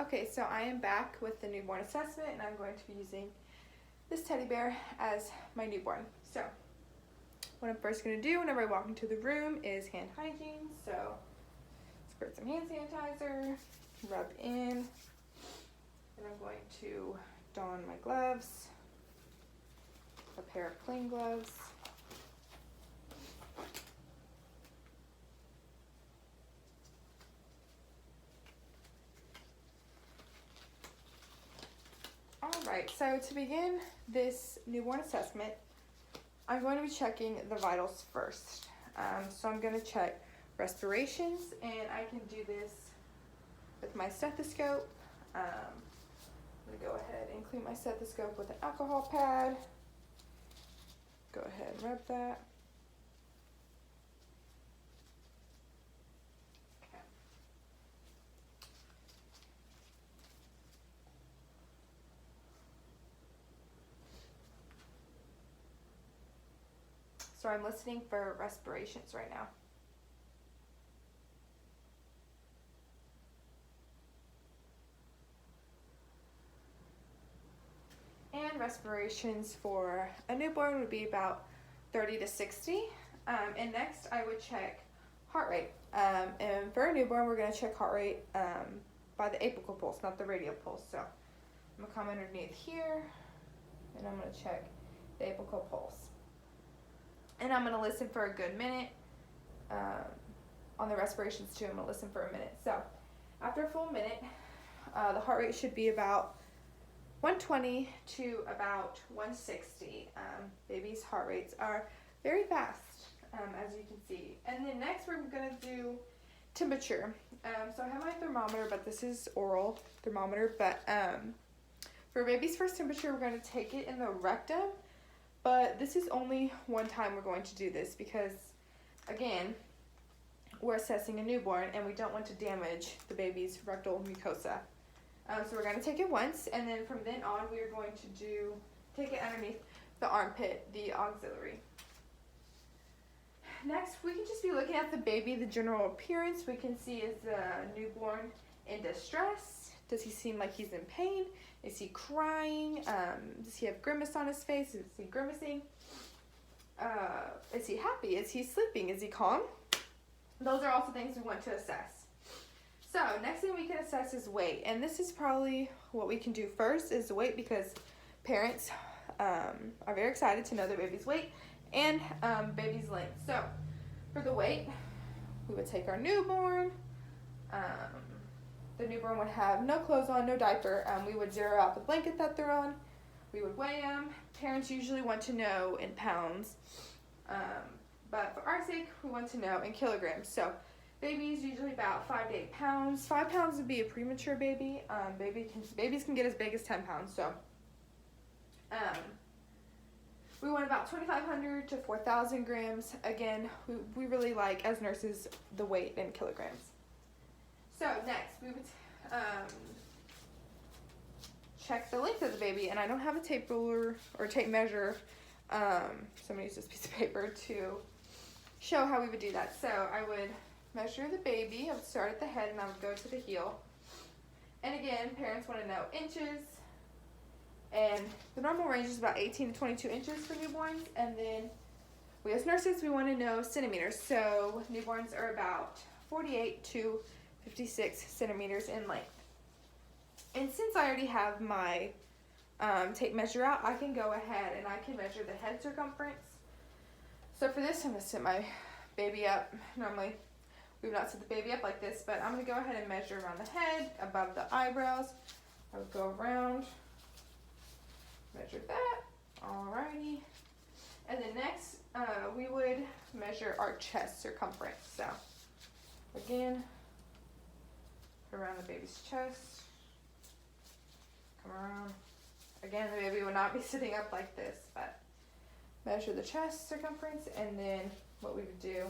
Okay, so I am back with the newborn assessment, and I'm going to be using this teddy bear as my newborn. So what I'm first going to do whenever I walk into the room is hand hygiene. So squirt some hand sanitizer, rub in, and I'm going to don my gloves, a pair of plain gloves. Alright, so to begin this newborn assessment, I'm going to be checking the vitals first. So I'm going to check respirations, and I can do this with my stethoscope. I'm going to go ahead and clean my stethoscope with an alcohol pad. Go ahead and rub that. Okay. So I'm listening for respirations right now. And respirations for a newborn would be about 30 to 60. And next I would check heart rate. And for a newborn, we're going to check heart rate by the apical pulse, not the radial pulse. So I'm going to come underneath here, and I'm going to check the apical pulse. And I'm going to listen for a good minute. On the respirations too, I'm going to listen for a minute. So after a full minute, the heart rate should be about 120 to about 160. Babies' heart rates are very fast, as you can see. And then next we're going to do temperature. So I have my thermometer, but this is oral thermometer. But for baby's first temperature, we're going to take it in the rectum. But this is only one time we're going to do this because, again, we're assessing a newborn and we don't want to damage the baby's rectal mucosa. So we're going to take it once, and then from then on we are going to take it underneath the armpit, the axillary. Next, we can just be looking at the baby, the general appearance. We can see, is the newborn in distress? Does he seem like he's in pain? Is he crying? Does he have grimace on his face? Is he grimacing? Is he happy? Is he sleeping? Is he calm? Those are also things we want to assess. So next thing we can assess is weight, and this is probably what we can do first is the weight, because parents are very excited to know their baby's weight and baby's length. So for the weight, we would take our newborn. The newborn would have no clothes on, no diaper. We would zero out the blanket that they're on. We would weigh them. Parents usually want to know in pounds, but for our sake, we want to know in kilograms. So babies usually about 5 to 8 pounds. 5 pounds would be a premature baby. Babies can get as big as 10 pounds. So we want about 2,500 to 4,000 grams. Again, we really like, as nurses, the weight in kilograms. So next, we would check the length of the baby. And I don't have a tape ruler or tape measure. So I'm going to use this piece of paper to show how we would do that. So I would measure the baby. I would start at the head and I would go to the heel. And again, parents want to know inches. And the normal range is about 18 to 22 inches for newborns. And then we as nurses, we want to know centimeters. So newborns are about 48 to 56 centimeters in length. And since I already have my tape measure out, I can go ahead and I can measure the head circumference. So for this, I'm going to sit my baby up. Normally, we would not set the baby up like this, but I'm going to go ahead and measure around the head, above the eyebrows. I would go around, measure that. Alrighty. And then next, we would measure our chest circumference. So again, around the baby's chest. Come around. Again, the baby would not be sitting up like this, but measure the chest circumference, and then what we would do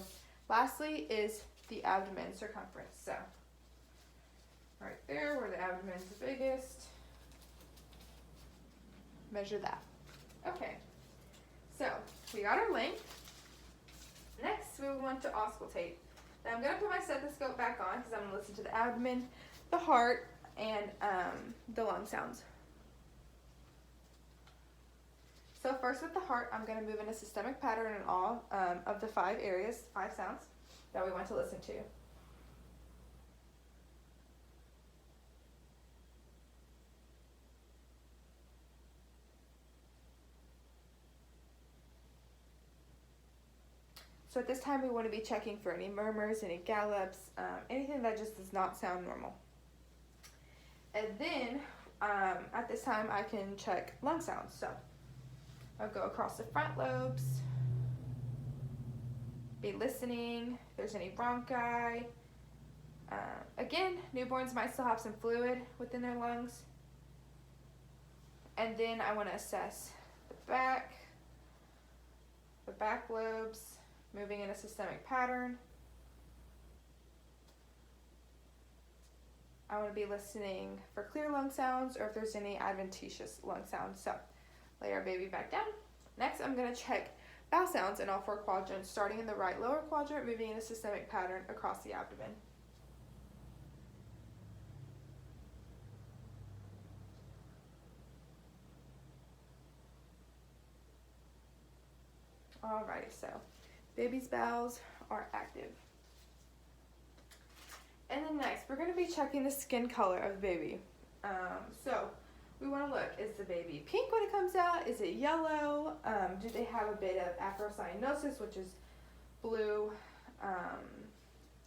lastly is the abdomen circumference. So right there where the abdomen is the biggest, measure that. Okay, so we got our length. Next, we want to auscultate. Now I'm going to put my stethoscope back on because I'm going to listen to the abdomen, the heart, and the lung sounds. So first with the heart, I'm going to move in a systemic pattern in all of the 5 areas, 5 sounds that we want to listen to. So at this time, we want to be checking for any murmurs, any gallops, anything that just does not sound normal. And then at this time, I can check lung sounds. So I'll go across the front lobes, be listening if there's any bronchi. Again, newborns might still have some fluid within their lungs. And then I want to assess the back lobes, moving in a systemic pattern. I want to be listening for clear lung sounds or if there's any adventitious lung sounds. So lay our baby back down. Next, I'm going to check bowel sounds in all 4 quadrants, starting in the right lower quadrant, moving in a systemic pattern across the abdomen. Alrighty, so baby's bowels are active. And then next, we're going to be checking the skin color of the baby. So we want to look, is the baby pink when it comes out? Is it yellow? Do they have a bit of acrocyanosis, which is blue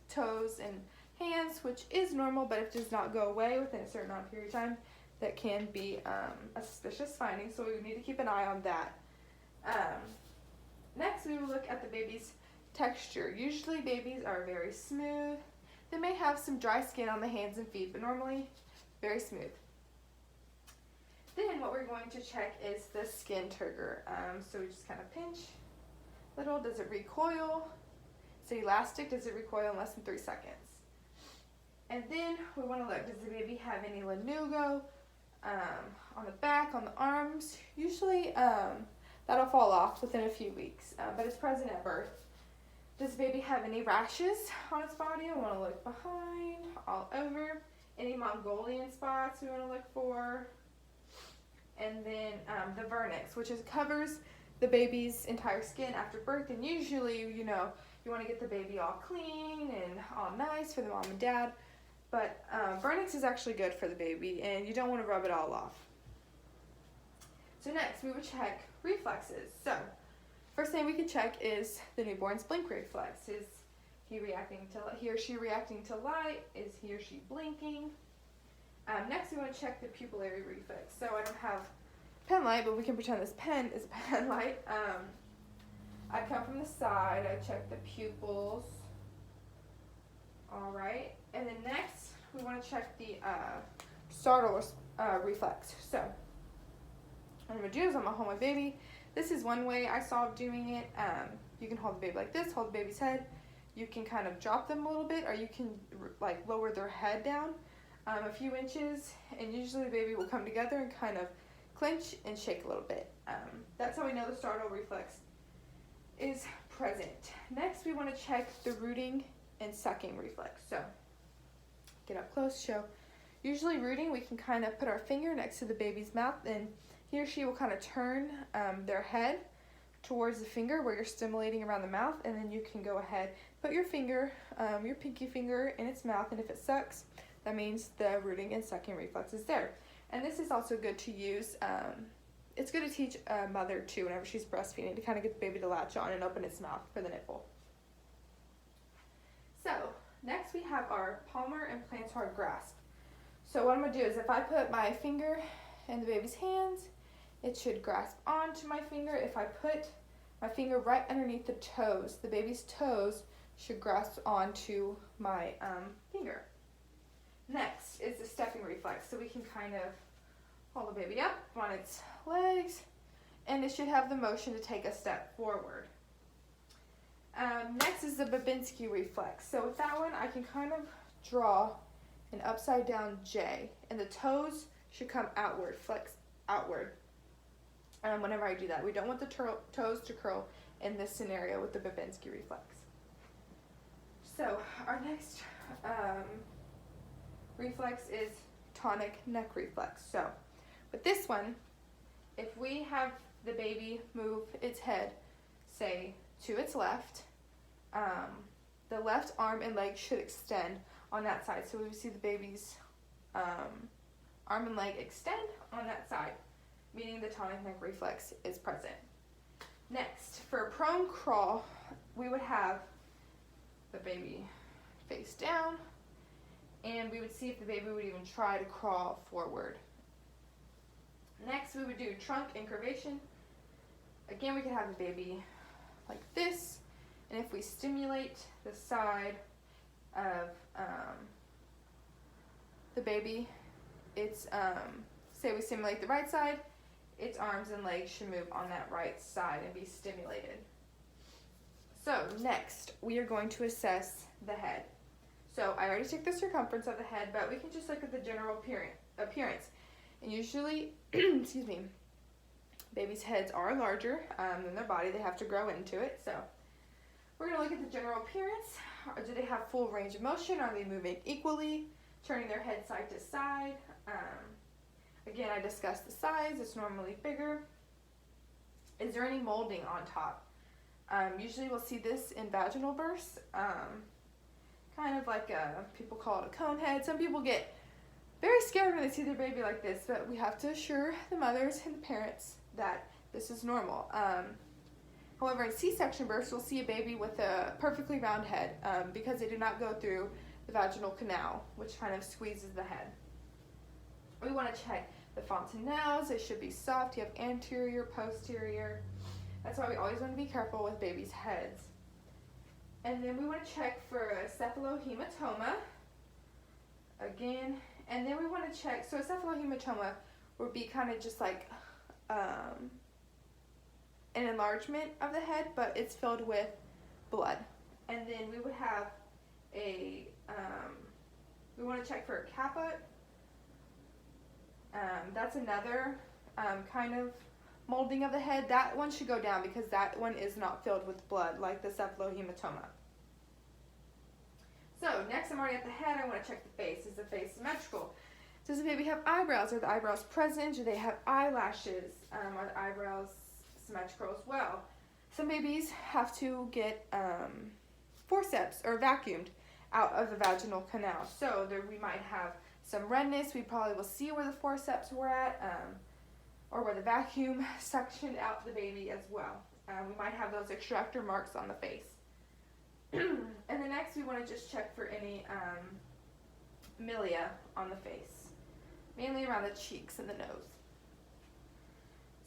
toes and hands, which is normal, but it does not go away within a certain amount of period of time. That can be a suspicious finding, so we need to keep an eye on that. Next, we will look at the baby's texture. Usually babies are very smooth. They may have some dry skin on the hands and feet, but normally very smooth. Then what we're going to check is the skin turgor. So we just kind of pinch little. Does it recoil? Is it elastic? Does it recoil in less than 3 seconds? And then we want to look, does the baby have any lanugo on the back, on the arms? Usually that'll fall off within a few weeks, but it's present at birth. Does the baby have any rashes on its body? I want to look behind, all over. Any Mongolian spots we want to look for. And then the vernix, which covers the baby's entire skin after birth. And usually, you want to get the baby all clean and all nice for the mom and dad. But vernix is actually good for the baby, and you don't want to rub it all off. So next, we would check reflexes. So first thing we can check is the newborn's blink reflex. Is he or she reacting to light? Is he or she blinking? Next, we want to check the pupillary reflex. So I don't have pen light, but we can pretend this pen is a pen light. I come from the side. I check the pupils. All right. And then next, we want to check the startle reflex. So what I'm going to do is I'm going to hold my baby. This is one way I saw doing it. You can hold the baby like this, hold the baby's head. You can kind of drop them a little bit, or you can lower their head down a few inches, and usually the baby will come together and kind of clench and shake a little bit. That's how we know the startle reflex is present. Next, we want to check the rooting and sucking reflex. So get up close, show. Usually rooting, we can kind of put our finger next to the baby's mouth, and he or she will kind of turn their head towards the finger where you're stimulating around the mouth, and then you can go ahead, put your finger, your pinky finger in its mouth, and if it sucks, that means the rooting and sucking reflex is there. And this is also good to use. It's good to teach a mother too whenever she's breastfeeding to kind of get the baby to latch on and open its mouth for the nipple. So next we have our palmar and plantar grasp. So what I'm going to do is if I put my finger in the baby's hands, it should grasp onto my finger. If I put my finger right underneath the toes, the baby's toes should grasp onto my finger. Next is the stepping reflex. So we can kind of hold the baby up on its legs, and it should have the motion to take a step forward. Next is the Babinski reflex. So with that one, I can kind of draw an upside down J, and the toes should come outward, flex outward. Whenever I do that, we don't want the toes to curl in this scenario with the Babinski reflex. So our next reflex is tonic neck reflex. So with this one, if we have the baby move its head, say, to its left, the left arm and leg should extend on that side. So we would see the baby's arm and leg extend on that side, meaning the tonic neck reflex is present. Next, for a prone crawl, we would have the baby face down, and we would see if the baby would even try to crawl forward. Next, we would do trunk incurvation. Again, we could have the baby like this, and if we stimulate the side of the baby, it's, say we stimulate the right side, its arms and legs should move on that right side and be stimulated. So next, we are going to assess the head. So I already took the circumference of the head, but we can just look at the general appearance. And usually, excuse me, babies' heads are larger than their body. They have to grow into it. So we're going to look at the general appearance. Do they have full range of motion? Are they moving equally, turning their head side to side? Again, I discussed the size. It's normally bigger. Is there any molding on top? Usually we'll see this in vaginal births. Kind of like people call it a cone head. Some people get very scared when they see their baby like this, but we have to assure the mothers and the parents that this is normal. However, in C-section births, we'll see a baby with a perfectly round head because they did not go through the vaginal canal, which kind of squeezes the head. We want to check the fontanelles. They should be soft. You have anterior, posterior. That's why we always want to be careful with babies' heads. And then we want to check for a cephalohematoma. Again, and then we want to check, so a cephalohematoma would be kind of just like an enlargement of the head, but it's filled with blood. And then we would have a, we want to check for a caput. That's another kind of molding of the head. That one should go down because that one is not filled with blood like the cephalohematoma. So next, I'm already at the head. I want to check the face. Is the face symmetrical? Does the baby have eyebrows? Are the eyebrows present? Do they have eyelashes? Are the eyebrows symmetrical as well? Some babies have to get forceps or vacuumed out of the vaginal canal. So there we might have some redness. We probably will see where the forceps were at, or where the vacuum suctioned out the baby as well. We might have those extractor marks on the face. And then next we want to just check for any milia on the face, mainly around the cheeks and the nose.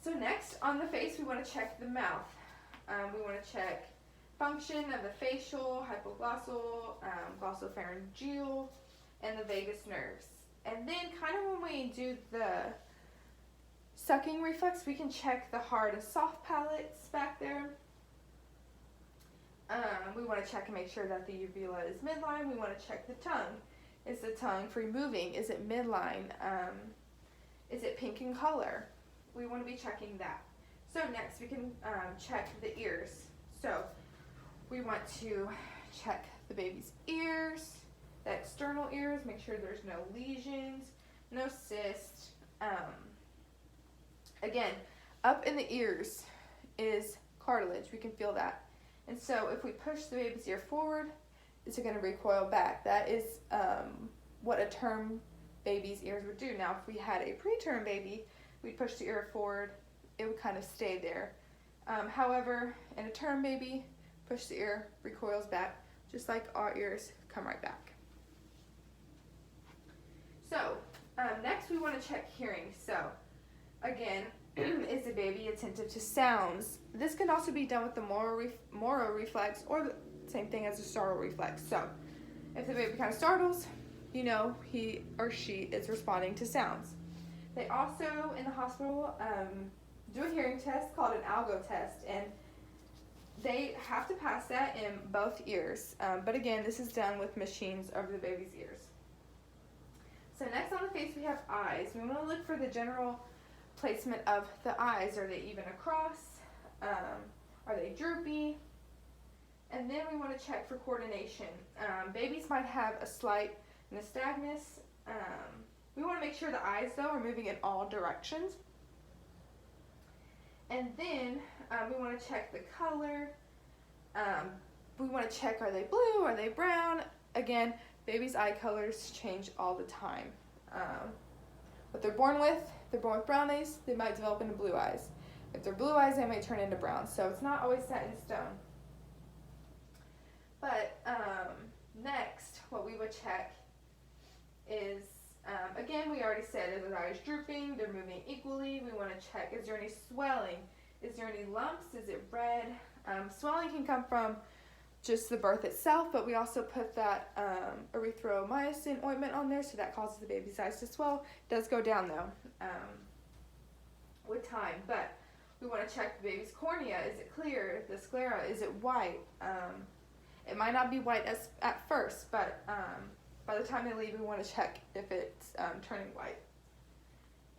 So next on the face we want to check the mouth. We want to check function of the facial, hypoglossal, glossopharyngeal, and the vagus nerves. And then kind of when we do the sucking reflex, we can check the hard and soft palates back there. We want to check and make sure that the uvula is midline. We want to check the tongue. Is the tongue free moving? Is it midline? Is it pink in color? We want to be checking that. So next we can check the ears. So we want to check the baby's ears, the external ears, make sure there's no lesions, no cysts. Again, up in the ears is cartilage. We can feel that. And so if we push the baby's ear forward, it's going to recoil back. That is what a term baby's ears would do. Now, if we had a preterm baby, we'd push the ear forward. It would kind of stay there. However, in a term baby, push the ear, recoils back, just like our ears come right back. So, next we want to check hearing. So, again, is the baby attentive to sounds? This can also be done with the Moro reflex or the same thing as the startle reflex. So, if the baby kind of startles, you know he or she is responding to sounds. They also, in the hospital, do a hearing test called an algo test, and they have to pass that in both ears. But again, this is done with machines over the baby's ears. So next on the face we have eyes. We want to look for the general placement of the eyes. Are they even across? Are they droopy? And then we want to check for coordination. Babies might have a slight nystagmus. We want to make make sure the eyes though are moving in all directions. And then we want to check the color. We want to check, are they blue, are they brown? Again, babies' eye colors change all the time. What they're born with brown eyes, they might develop into blue eyes. If they're blue eyes, they might turn into brown. So it's not always set in stone. But next, what we would check is, again, we already said, are their eyes drooping? They're moving equally. We want to check, is there any swelling? Is there any lumps? Is it red? Swelling can come from just the birth itself, but we also put that erythromycin ointment on there, so that causes the baby's eyes to swell. It does go down though with time, but we want to check the baby's cornea. Is it clear? The sclera, is it white? It might not be white at first, but by the time they leave, we want to check if it's turning white.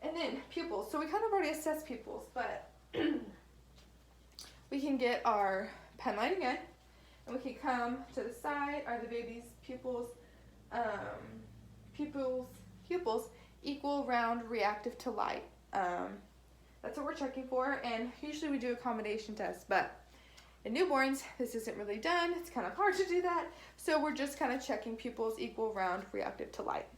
And then pupils. So we kind of already assessed pupils, but we can get our pen light again, and we can come to the side. Are the baby's pupils equal, round, reactive to light? That's what we're checking for, and usually we do a combination test, but in newborns, this isn't really done. It's kind of hard to do that, so we're just kind of checking pupils equal, round, reactive to light.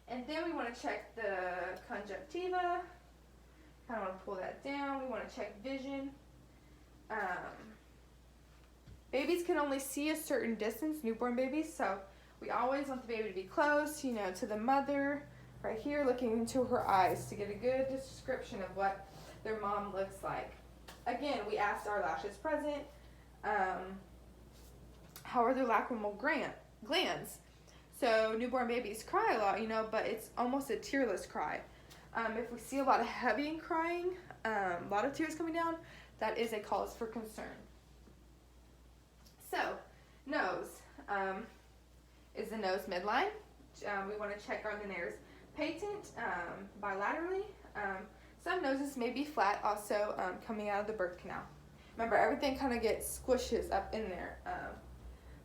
And then we want to check the conjunctiva. Kind of want to pull that down. We want to check vision. Babies can only see a certain distance, newborn babies, so we always want the baby to be close, you know, to the mother, right here, looking into her eyes to get a good description of what their mom looks like. Again, we asked, are lashes present? How are their lacrimal glands? So newborn babies cry a lot, you know, but it's almost a tearless cry. If we see a lot of heavy crying, a lot of tears coming down, that is a cause for concern. So, nose. Is the nose midline? We want to check, are the nares patent bilaterally? Some noses may be flat, also coming out of the birth canal. Remember, everything kind of gets squishes up in there.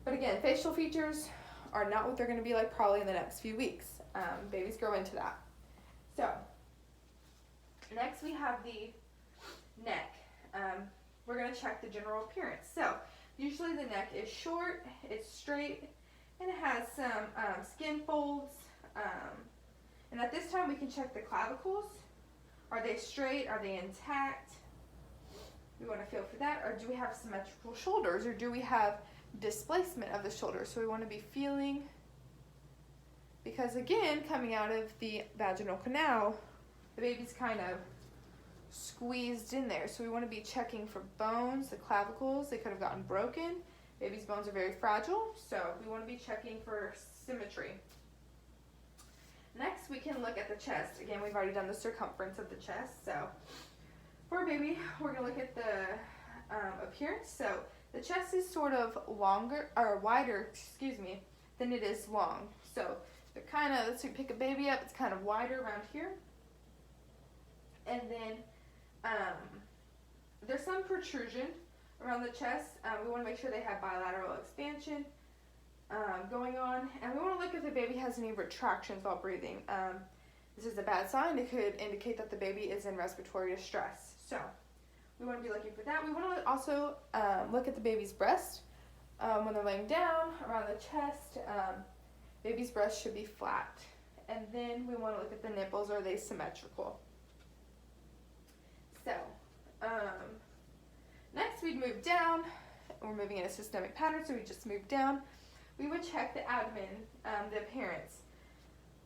But again, facial features are not what they're going to be like probably in the next few weeks. Babies grow into that. So, next we have the neck. We're going to check the general appearance. So, usually the neck is short, it's straight, and it has some skin folds. And at this time we can check the clavicles. Are they straight? Are they intact? We want to feel for that. Or do we have symmetrical shoulders? Or do we have displacement of the shoulders? So we want to be feeling, because again, coming out of the vaginal canal, the baby's kind of squeezed in there. So we want to be checking for bones, the clavicles. They could have gotten broken. Baby's bones are very fragile, so we want to be checking for symmetry. Next, we can look at the chest. Again, we've already done the circumference of the chest. So for a baby, we're going to look at the appearance. So the chest is sort of longer, or wider, than it is long. So they're kind of, let's pick a baby up, it's kind of wider around here. And then there's some protrusion around the chest. We want to make sure they have bilateral expansion going on, and we want to look if the baby has any retractions while breathing. This is a bad sign. It could indicate that the baby is in respiratory distress. So we want to be looking for that. We want to also look at the baby's breast when they're laying down around the chest. Baby's breast should be flat, and then we want to look at the nipples. Are they symmetrical? So next we'd move down. We're moving in a systemic pattern, so we just move down. We would check the abdomen, the appearance.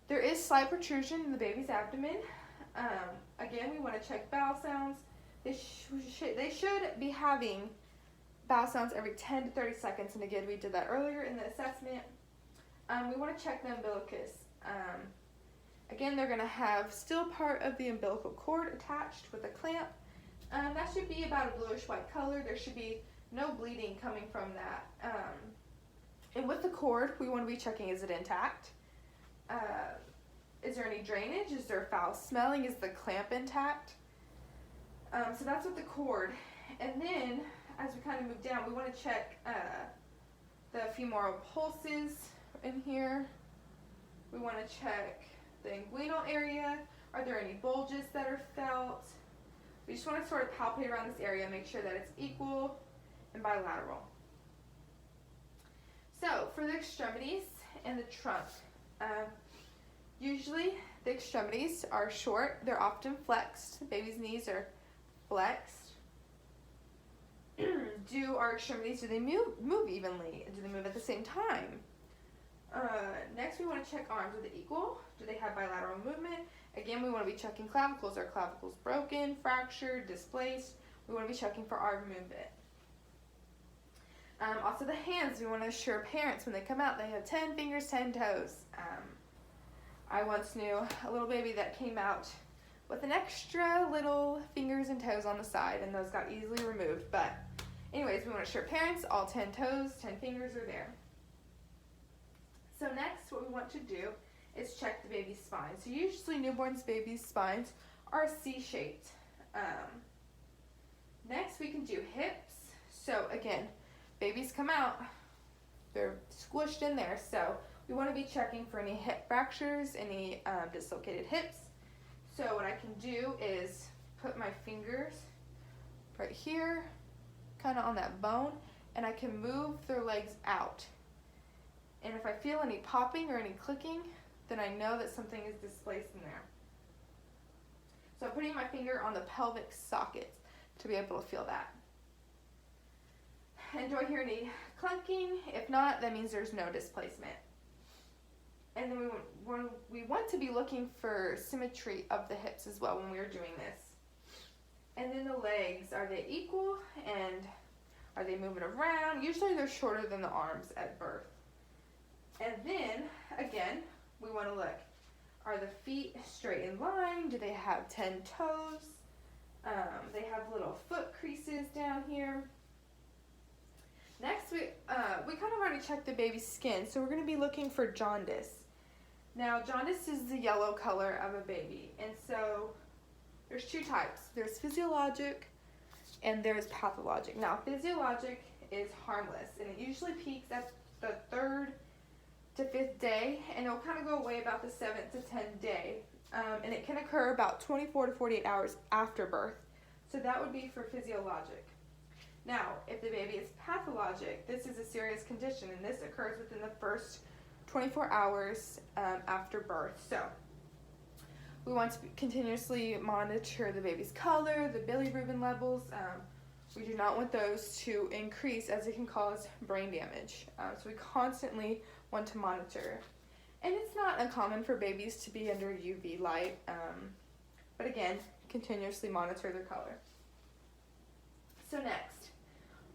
There is slight protrusion in the baby's abdomen. Again, we want to check bowel sounds. They should be having bowel sounds every 10 to 30 seconds, and again, we did that earlier in the assessment. We want to check the umbilicus. Again, they're going to have still part of the umbilical cord attached with a clamp. That should be about a bluish-white color. There should be no bleeding coming from that. And with the cord, we want to be checking, is it intact? Is there any drainage? Is there foul smelling? Is the clamp intact? So that's with the cord. And then, as we kind of move down, we want to check the femoral pulses in here. We want to check the inguinal area. Are there any bulges that are felt? We just want to sort of palpate around this area, make sure that it's equal and bilateral. So for the extremities and the trunk, usually the extremities are short. They're often flexed. The baby's knees are flexed. Do our extremities, do they move evenly? Do they move at the same time? Next, we want to check arms. Are they equal? Do they have bilateral movement? Again, we want to be checking clavicles. Are clavicles broken, fractured, displaced? We want to be checking for arm movement. Also the hands, we want to assure parents when they come out they have 10 fingers, 10 toes. I once knew a little baby that came out with an extra little fingers and toes on the side, and those got easily removed. But anyways, we want to assure parents all 10 toes, 10 fingers are there. So next, what we want to do is check the baby's spine. So usually newborns' babies' spines are C-shaped. Next, we can do hips. So again, babies come out, they're squished in there. So we want to be checking for any hip fractures, any dislocated hips. So what I can do is put my fingers right here, kind of on that bone, and I can move their legs out. And if I feel any popping or any clicking, then I know that something is displaced in there. So I'm putting my finger on the pelvic sockets to be able to feel that. And do I hear any clunking? If not, that means there's no displacement. And then we want to be looking for symmetry of the hips as well when we're doing this. And then the legs, are they equal and are they moving around? Usually they're shorter than the arms at birth. And then, again, we want to look, are the feet straight in line? Do they have 10 toes? They have little foot creases down here. Next, we kind of already checked the baby's skin, so we're going to be looking for jaundice. Now, jaundice is the yellow color of a baby, and so there's two types. There's physiologic and there's pathologic. Now, physiologic is harmless, and it usually peaks at the 3rd to 5th day, and it'll kind of go away about the 7th to 10th day, and it can occur about 24 to 48 hours after birth. So that would be for physiologic. Now, if the baby is pathologic, this is a serious condition, and this occurs within the first 24 hours after birth. So we want to continuously monitor the baby's color, the bilirubin levels. We do not want those to increase as it can cause brain damage. So we constantly want to monitor. And it's not uncommon for babies to be under UV light, but again, continuously monitor their color. So next,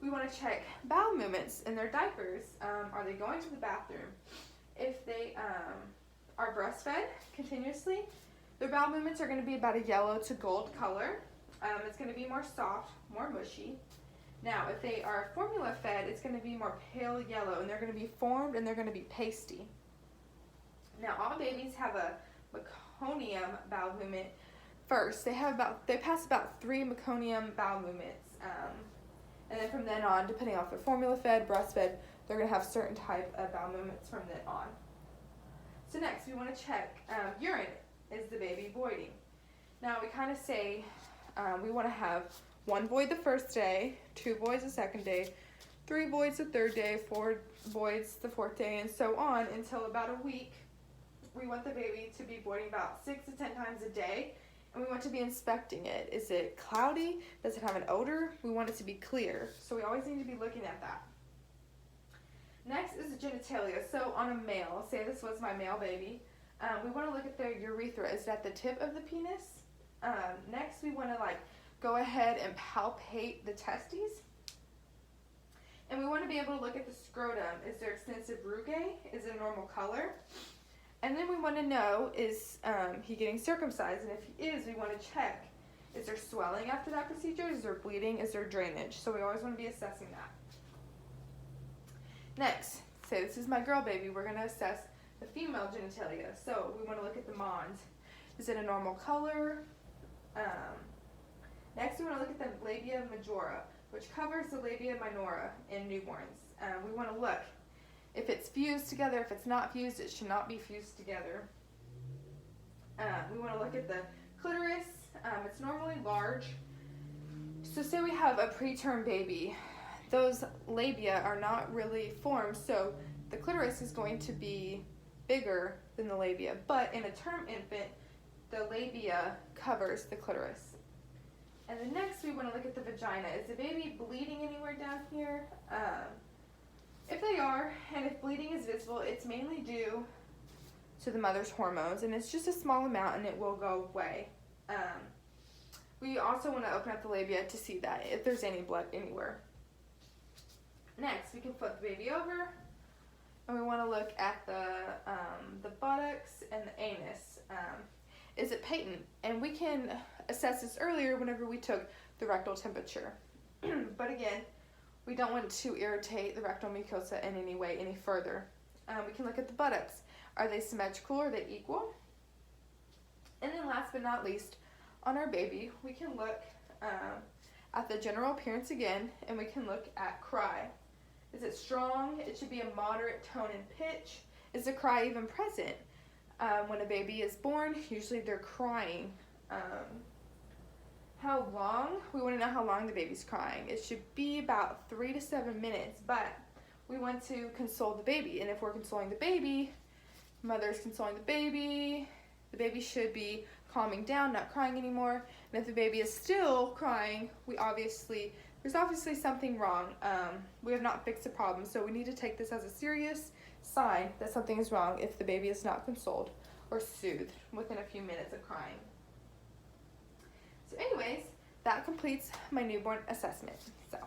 we want to check bowel movements in their diapers. Are they going to the bathroom? If they are breastfed continuously, their bowel movements are going to be about a yellow to gold color. It's going to be more soft, more mushy. Now, if they are formula fed, it's going to be more pale yellow, and they're going to be formed and they're going to be pasty. Now, all babies have a meconium bowel movement first. They pass about 3 meconium bowel movements. And then from then on, depending on if they're formula fed, breastfed, they're going to have certain type of bowel movements from then on. So next, we want to check urine. Is the baby voiding? Now, we kind of say we want to have 1 void the first day, 2 voids the second day, 3 voids the third day, 4 voids the 4th day, and so on until about a week. We want the baby to be voiding about 6 to 10 times a day, and we want to be inspecting it. Is it cloudy? Does it have an odor? We want it to be clear, so we always need to be looking at that. Next is the genitalia. So on a male, say this was my male baby, we want to look at their urethra. Is that the tip of the penis? Next, we want to go ahead and palpate the testes. And we want to be able to look at the scrotum. Is there extensive rugae? Is it a normal color? And then we want to know, is he getting circumcised? And if he is, we want to check. Is there swelling after that procedure? Is there bleeding? Is there drainage? So we always want to be assessing that. Next, say this is my girl baby. We're going to assess the female genitalia. So we want to look at the mons. Is it a normal color? Next, we want to look at the labia majora, which covers the labia minora in newborns. We want to look. if it's fused together. If it's not fused, it should not be fused together. We want to look at the clitoris. It's normally large. So say we have a preterm baby, those labia are not really formed, so the clitoris is going to be bigger than the labia. But in a term infant, the labia covers the clitoris. And then next we want to look at the vagina. Is the baby bleeding anywhere down here? If they are, and if bleeding is visible, it's mainly due to the mother's hormones, and it's just a small amount and it will go away. We also want to open up the labia to see that if there's any blood anywhere. Next, we can flip the baby over, and we want to look at the buttocks and the anus. Is it patent? And we can assess this earlier whenever we took the rectal temperature. But again, we don't want to irritate the rectal mucosa in any way any further. We can look at the buttocks. Are they symmetrical? Are they equal? And then last but not least, on our baby, we can look at the general appearance again, and we can look at cry. Is it strong? It should be a moderate tone and pitch. Is the cry even present? When a baby is born, usually they're crying. How long? We want to know how long the baby's crying. It should be about 3 to 7 minutes, but we want to console the baby. And if we're consoling the baby, mother's consoling the baby should be calming down, not crying anymore. And if the baby is still crying, there's obviously something wrong. We have not fixed the problem, so we need to take this as a serious sign that something is wrong if the baby is not consoled or soothed within a few minutes of crying. So anyways, that completes my newborn assessment. So